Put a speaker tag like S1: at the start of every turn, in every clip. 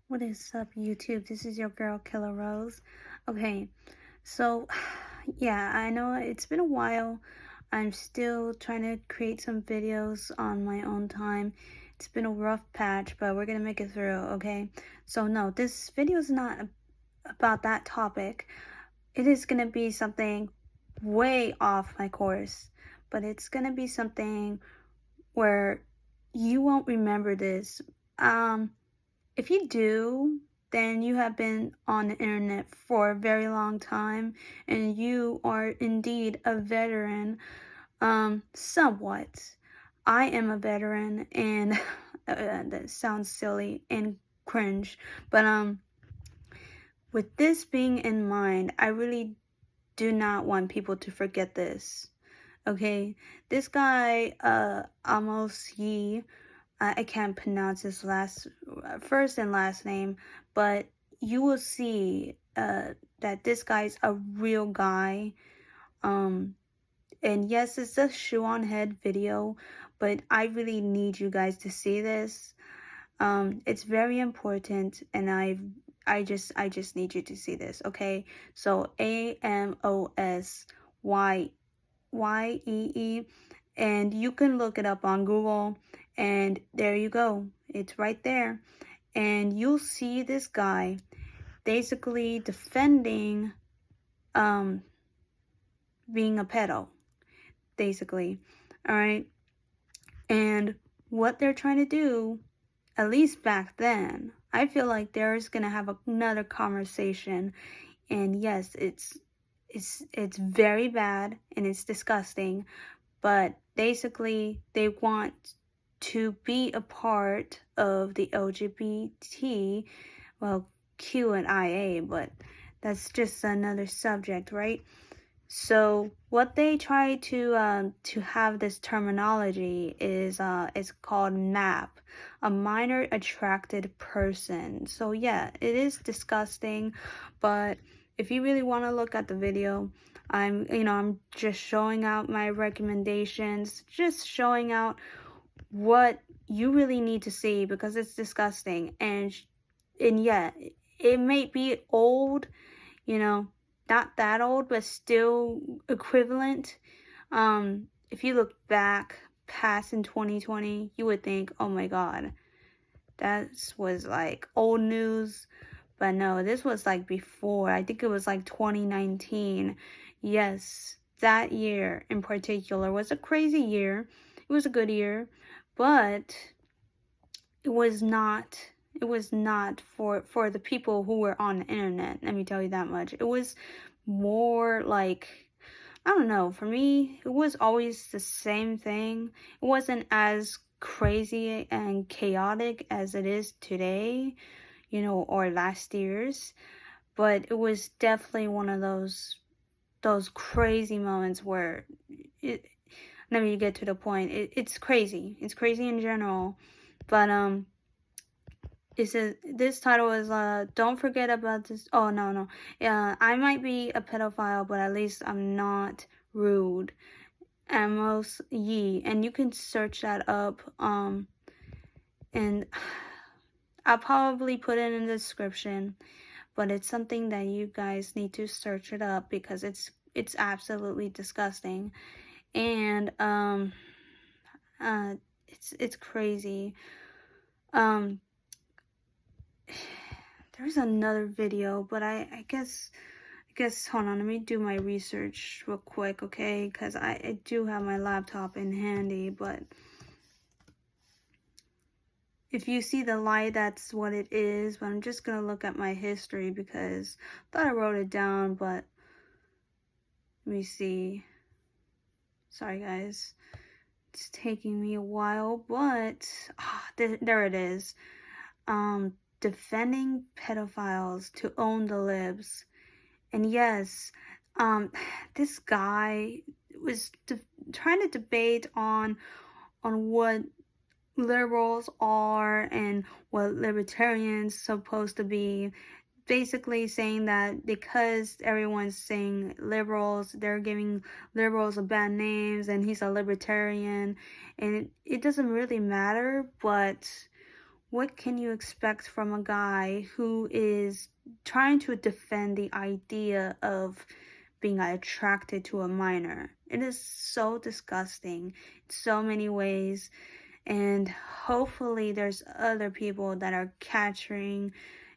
S1: What is up, YouTube? This is your girl, Killer Rose. Okay, so yeah, I know it's been a while. I'm still trying to create some videos on my own time. It's been a rough patch, but we're gonna make it through, okay? So, no, this video is not about that topic. It is gonna be something way off my course, but it's gonna be something where you won't remember this. If you do, then you have been on the internet for a very long time and you are indeed a veteran, somewhat. I am a veteran and that sounds silly and cringe, but with this being in mind, I really do not want people to forget this. Okay, this guy, Amos Yee, I can't pronounce his first and last name, but you will see that this guy's a real guy. And yes, it's a shoe on head video, but I really need you guys to see this. It's very important, and I just need you to see this, okay? So AMOSYEE, and you can look it up on Google, and there you go. It's right there. And you'll see this guy basically defending being a pedo, basically. All right? And what they're trying to do, at least back then, I feel like there's going to have another conversation, and yes, it's very bad and it's disgusting, but basically they want to be a part of the LGBT, well, Q and IA, but that's just another subject, right? So what they try to have this terminology is called MAP, a minor attracted person. So yeah, it is disgusting, but if you really want to look at the video, I'm just showing out my recommendations, just showing out what you really need to see because it's disgusting. And yeah, it may be old, you know, not that old, but still equivalent. If you look back past in 2020, you would think, oh my god, that was like old news. But no, this was like before. I think it was like 2019. Yes, that year in particular was a crazy year. It was a good year, but it was not for the people who were on the internet. Let me tell you that much. It was more like, I don't know, for me it was always the same thing. It wasn't as crazy and chaotic as it is today, or last year's, but it was definitely one of those crazy moments where let me get to the point. It's crazy. It's crazy in general, but it says this title is don't forget about this. Oh, no. Yeah, I might be a pedophile, but at least I'm not rude. Amos Yee, and you can search that up. And I'll probably put it in the description, but it's something that you guys need to search it up because it's absolutely disgusting. And it's crazy. There's another video, but I guess hold on, let me do my research real quick, okay? Because I do have my laptop in handy, but if you see the light, that's what it is. But I'm just gonna look at my history because I thought I wrote it down, but let me see. Sorry guys, it's taking me a while, but there it is. Defending pedophiles to own the libs. And yes, this guy was trying to debate on what liberals are and what libertarians supposed to be. Basically saying that because everyone's saying liberals, they're giving liberals a bad names, and he's a libertarian, and it doesn't really matter. But what can you expect from a guy who is trying to defend the idea of being attracted to a minor? It is so disgusting in so many ways, and hopefully there's other people that are capturing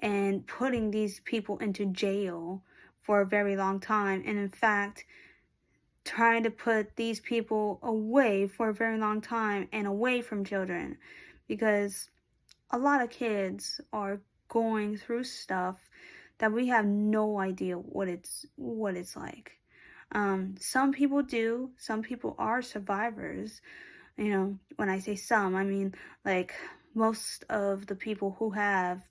S1: and putting these people into jail for a very long time, and in fact trying to put these people away for a very long time and away from children, because a lot of kids are going through stuff that we have no idea what it's like. Some people do. Some people are survivors. You know, when I say some, I mean like most of the people who have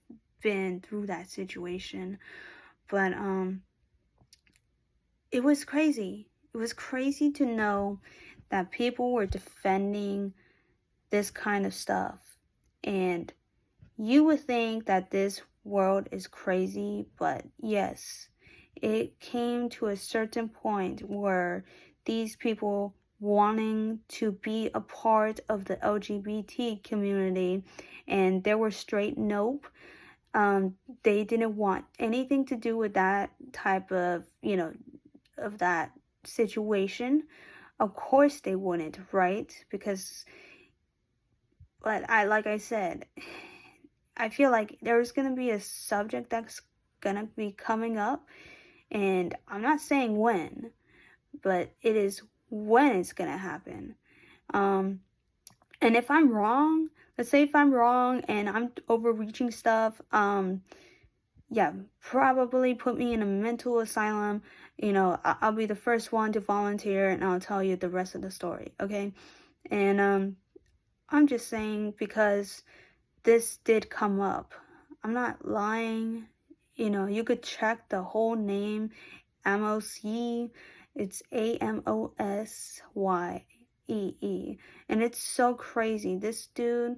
S1: been through that situation. But it was crazy. It was crazy to know that people were defending this kind of stuff. And you would think that this world is crazy, but yes, it came to a certain point where these people wanting to be a part of the LGBT community, and they were straight nope. They didn't want anything to do with that type of, of that situation. Of course they wouldn't, right? Because, like I said, I feel like there's going to be a subject that's going to be coming up, and I'm not saying when, but it is when it's going to happen. And if I'm wrong, let's say if I'm wrong and I'm overreaching stuff, yeah, probably put me in a mental asylum. I'll be the first one to volunteer, and I'll tell you the rest of the story, okay? And I'm just saying, because this did come up. I'm not lying. You could check the whole name, Amosye. It's Amosyee. And it's so crazy. This dude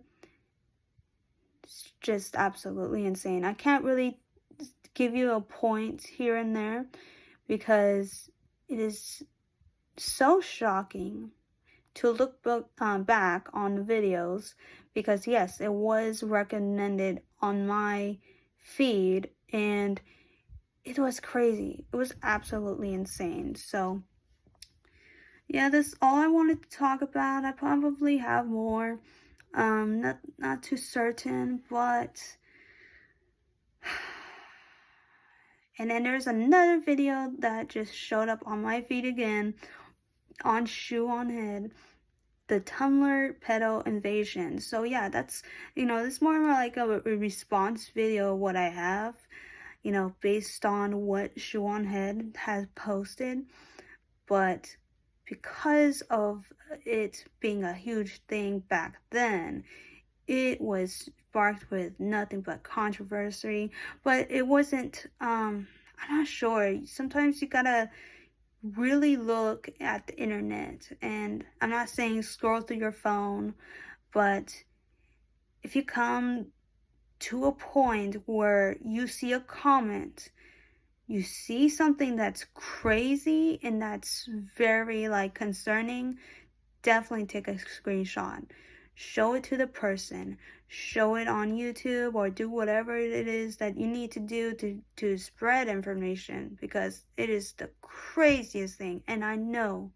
S1: is just absolutely insane. I can't really give you a point here and there because it is so shocking to look back on the videos, because yes, it was recommended on my feed and it was crazy. It was absolutely insane. So yeah, that's all I wanted to talk about. I probably have more, not too certain, but and then there's another video that just showed up on my feed again on Shoe on Head, the Tumblr pedo invasion. So yeah, that's, it's more like a response video what I have, based on what Shoe on Head has posted. But because of it being a huge thing back then, it was sparked with nothing but controversy. But it wasn't, I'm not sure. Sometimes you gotta really look at the internet, and I'm not saying scroll through your phone, but if you come to a point where you see a comment, you see something that's crazy and that's very concerning, definitely take a screenshot, show it to the person, show it on YouTube, or do whatever it is that you need to do to spread information, because it is the craziest thing. And I know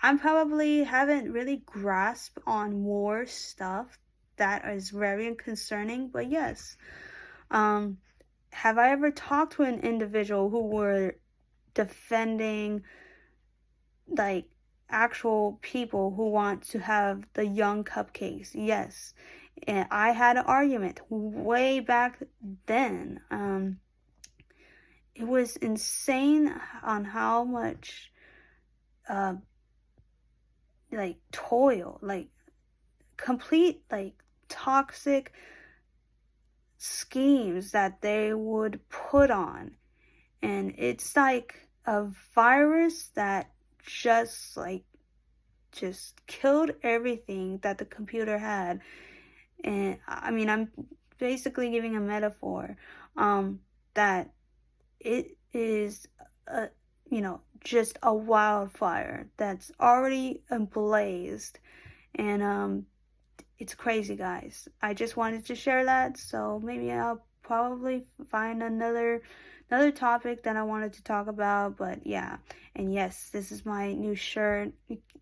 S1: I probably haven't really grasped on more stuff that is very concerning, but yes, have I ever talked to an individual who were defending actual people who want to have the young cupcakes? Yes. And I had an argument way back then. It was insane on how much toil, complete toxic schemes that they would put on. And it's like a virus that just killed everything that the computer had. And I mean, I'm basically giving a metaphor, that it is just a wildfire that's already blazed, and it's crazy, guys. I just wanted to share that, so maybe I'll probably find another topic that I wanted to talk about. But yeah, and yes, this is my new shirt.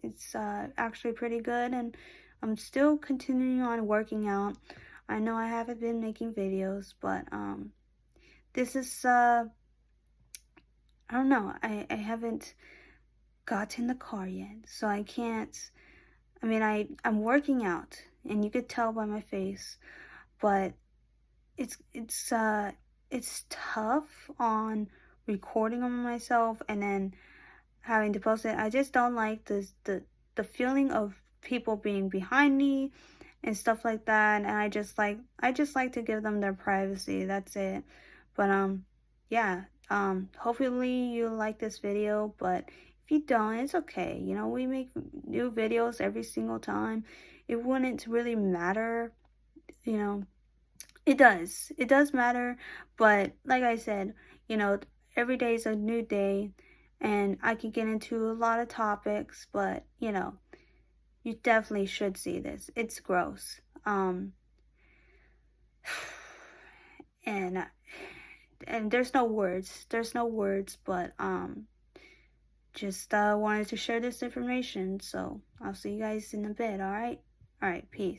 S1: It's actually pretty good, and I'm still continuing on working out. I know I haven't been making videos, but this is I don't know. I haven't got in the car yet, so I can't. I mean, I'm working out, and you could tell by my face, but it's tough on recording on myself and then having to post it. I just don't like the feeling of people being behind me and stuff like that, and I just like to give them their privacy. That's it. But yeah, hopefully you like this video, but if you don't, it's okay. You know, we make new videos every single time. It wouldn't really matter, you know. It does matter, but like I said, you know, every day is a new day, and I can get into a lot of topics, but you know, you definitely should see this. It's gross. And and there's no words. There's no words, but just wanted to share this information. So I'll see you guys in a bit, all right? All right, peace.